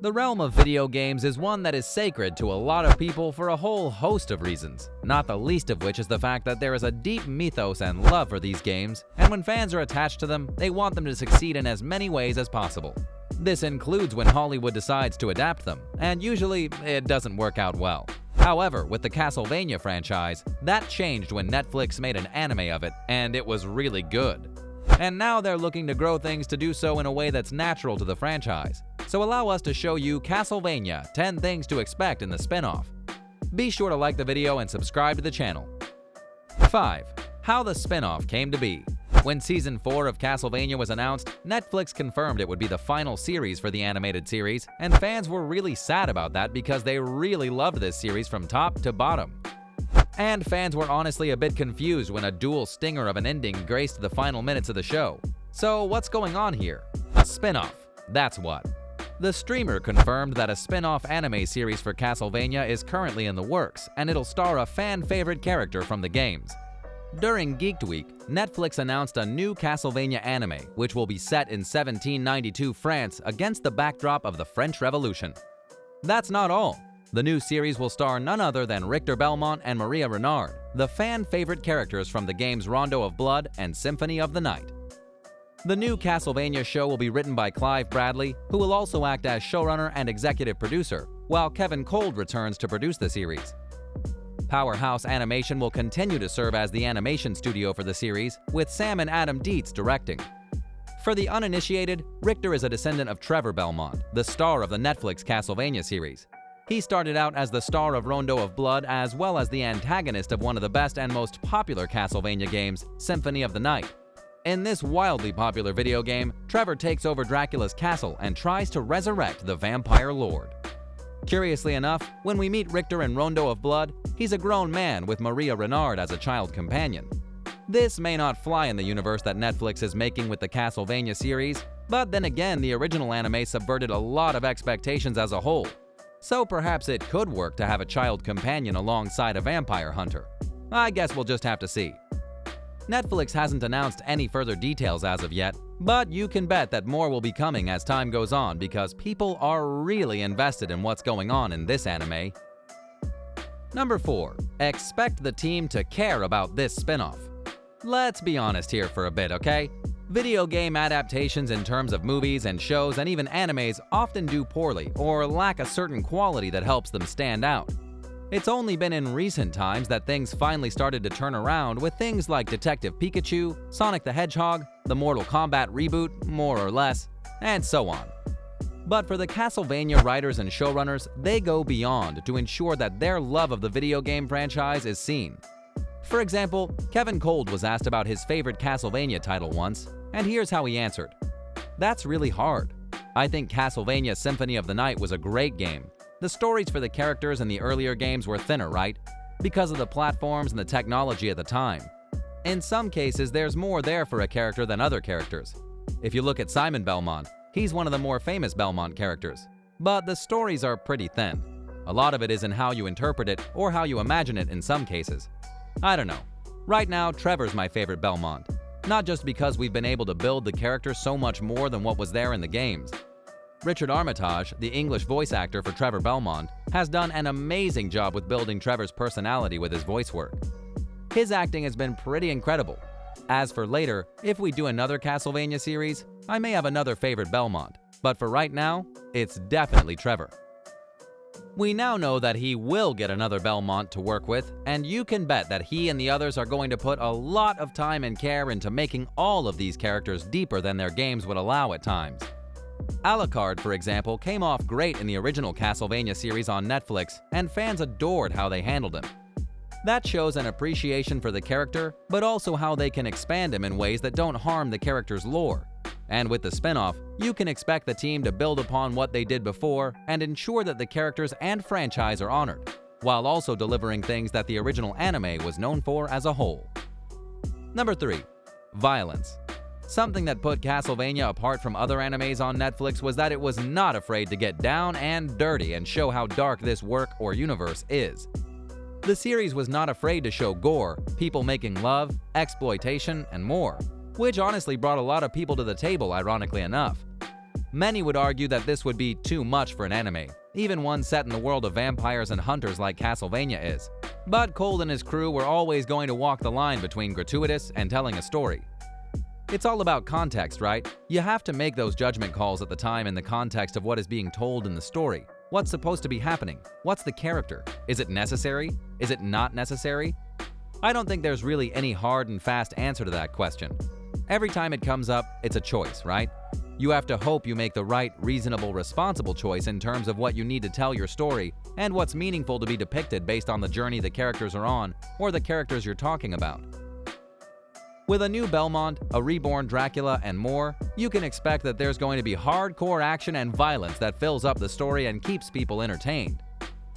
The realm of video games is one that is sacred to a lot of people for a whole host of reasons, not the least of which is the fact that there is a deep mythos and love for these games, and when fans are attached to them, they want them to succeed in as many ways as possible. This includes when Hollywood decides to adapt them, and usually it doesn't work out well. However, with the Castlevania franchise, that changed when Netflix made an anime of it, and it was really good. And now they're looking to grow things to do so in a way that's natural to the franchise. So allow us to show you Castlevania 10 Things to Expect in the spin-off. Be sure to like the video and subscribe to the channel. 5. How the spin-off came to be. When Season 4 of Castlevania was announced, Netflix confirmed it would be the final series for the animated series, and fans were really sad about that because they really loved this series from top to bottom. And fans were honestly a bit confused when a dual stinger of an ending graced the final minutes of the show. So what's going on here? A spin-off. That's what. The streamer confirmed that a spin-off anime series for Castlevania is currently in the works, and it'll star a fan-favorite character from the games. During Geeked Week, Netflix announced a new Castlevania anime, which will be set in 1792 France against the backdrop of the French Revolution. That's not all. The new series will star none other than Richter Belmont and Maria Renard, the fan-favorite characters from the games Rondo of Blood and Symphony of the Night. The new Castlevania show will be written by Clive Bradley, who will also act as showrunner and executive producer, while Kevin Cold returns to produce the series. Powerhouse Animation will continue to serve as the animation studio for the series, with Sam and Adam Dietz directing. For the uninitiated, Richter is a descendant of Trevor Belmont, the star of the Netflix Castlevania series. He started out as the star of Rondo of Blood as well as the antagonist of one of the best and most popular Castlevania games, Symphony of the Night. In this wildly popular video game, Trevor takes over Dracula's castle and tries to resurrect the vampire lord. Curiously enough, when we meet Richter in Rondo of Blood, he's a grown man with Maria Renard as a child companion. This may not fly in the universe that Netflix is making with the Castlevania series, but then again, the original anime subverted a lot of expectations as a whole. So perhaps it could work to have a child companion alongside a vampire hunter. I guess we'll just have to see. Netflix hasn't announced any further details as of yet, but you can bet that more will be coming as time goes on because people are really invested in what's going on in this anime. Number 4. Expect the team to care about this spin-off. Let's be honest here for a bit, okay? Video game adaptations in terms of movies and shows and even animes often do poorly or lack a certain quality that helps them stand out. It's only been in recent times that things finally started to turn around with things like Detective Pikachu, Sonic the Hedgehog, the Mortal Kombat reboot, more or less, and so on. But for the Castlevania writers and showrunners, they go beyond to ensure that their love of the video game franchise is seen. For example, Kevin Cold was asked about his favorite Castlevania title once, and here's how he answered. "That's really hard. I think Castlevania Symphony of the Night was a great game. The stories for the characters in the earlier games were thinner, right? Because of the platforms and the technology at the time. In some cases, there's more there for a character than other characters. If you look at Simon Belmont, he's one of the more famous Belmont characters. But the stories are pretty thin. A lot of it is in how you interpret it or how you imagine it in some cases. I don't know. Right now, Trevor's my favorite Belmont. Not just because we've been able to build the character so much more than what was there in the games. Richard Armitage, the English voice actor for Trevor Belmont, has done an amazing job with building Trevor's personality with his voice work. His acting has been pretty incredible. As for later, if we do another Castlevania series, I may have another favorite Belmont, but for right now, it's definitely Trevor. We now know that he will get another Belmont to work with, and you can bet that he and the others are going to put a lot of time and care into making all of these characters deeper than their games would allow at times. Alucard, for example, came off great in the original Castlevania series on Netflix, and fans adored how they handled him. That shows an appreciation for the character, but also how they can expand him in ways that don't harm the character's lore. And with the spin-off, you can expect the team to build upon what they did before and ensure that the characters and franchise are honored, while also delivering things that the original anime was known for as a whole. Number 3. Violence. Something that put Castlevania apart from other animes on Netflix was that it was not afraid to get down and dirty and show how dark this work or universe is. The series was not afraid to show gore, people making love, exploitation, and more, which honestly brought a lot of people to the table, ironically enough. Many would argue that this would be too much for an anime, even one set in the world of vampires and hunters like Castlevania is. But Cold and his crew were always going to walk the line between gratuitous and telling a story. It's all about context, right? You have to make those judgment calls at the time in the context of what is being told in the story. What's supposed to be happening? What's the character? Is it necessary? Is it not necessary? I don't think there's really any hard and fast answer to that question. Every time it comes up, it's a choice, right? You have to hope you make the right, reasonable, responsible choice in terms of what you need to tell your story and what's meaningful to be depicted based on the journey the characters are on or the characters you're talking about. With a new Belmont, a reborn Dracula, and more, you can expect that there's going to be hardcore action and violence that fills up the story and keeps people entertained.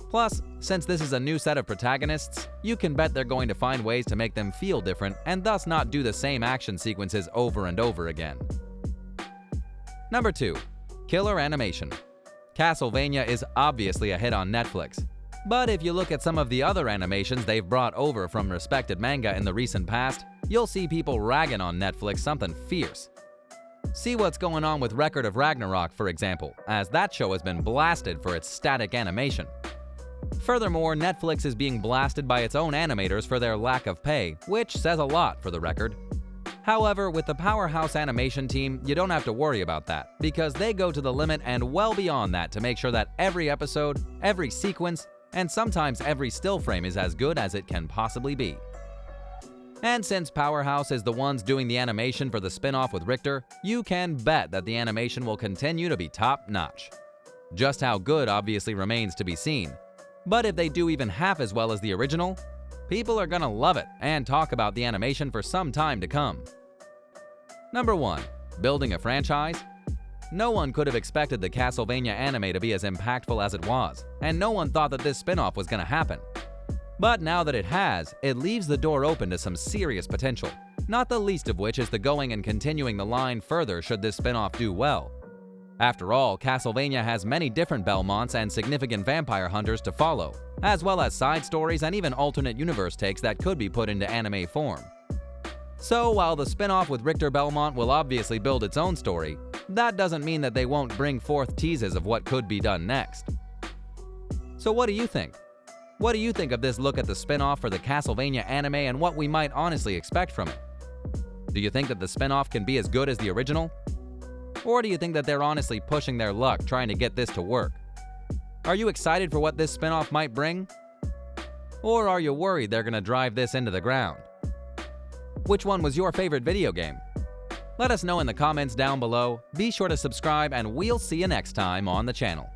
Plus, since this is a new set of protagonists, you can bet they're going to find ways to make them feel different and thus not do the same action sequences over and over again. Number 2. Killer animation. Castlevania is obviously a hit on Netflix. But if you look at some of the other animations they've brought over from respected manga in the recent past, you'll see people ragging on Netflix something fierce. See what's going on with Record of Ragnarok, for example, as that show has been blasted for its static animation. Furthermore, Netflix is being blasted by its own animators for their lack of pay, which says a lot for the record. However, with the Powerhouse animation team, you don't have to worry about that, because they go to the limit and well beyond that to make sure that every episode, every sequence, and sometimes every still frame is as good as it can possibly be. And since Powerhouse is the ones doing the animation for the spin-off with Richter, you can bet that the animation will continue to be top-notch. Just how good obviously remains to be seen. But if they do even half as well as the original, people are gonna love it and talk about the animation for some time to come. Number 1. Building a franchise? No one could have expected the Castlevania anime to be as impactful as it was, and no one thought that this spin-off was gonna happen. But now that it has, it leaves the door open to some serious potential, not the least of which is the going and continuing the line further should this spin-off do well. After all, Castlevania has many different Belmonts and significant vampire hunters to follow, as well as side stories and even alternate universe takes that could be put into anime form. So while the spin-off with Richter Belmont will obviously build its own story, that doesn't mean that they won't bring forth teases of what could be done next. So what do you think? What do you think of this look at the spin-off for the Castlevania anime and what we might honestly expect from it? Do you think that the spin-off can be as good as the original? Or do you think that they're honestly pushing their luck trying to get this to work? Are you excited for what this spin-off might bring? Or are you worried they're gonna drive this into the ground? Which one was your favorite video game? Let us know in the comments down below. Be sure to subscribe and we'll see you next time on the channel.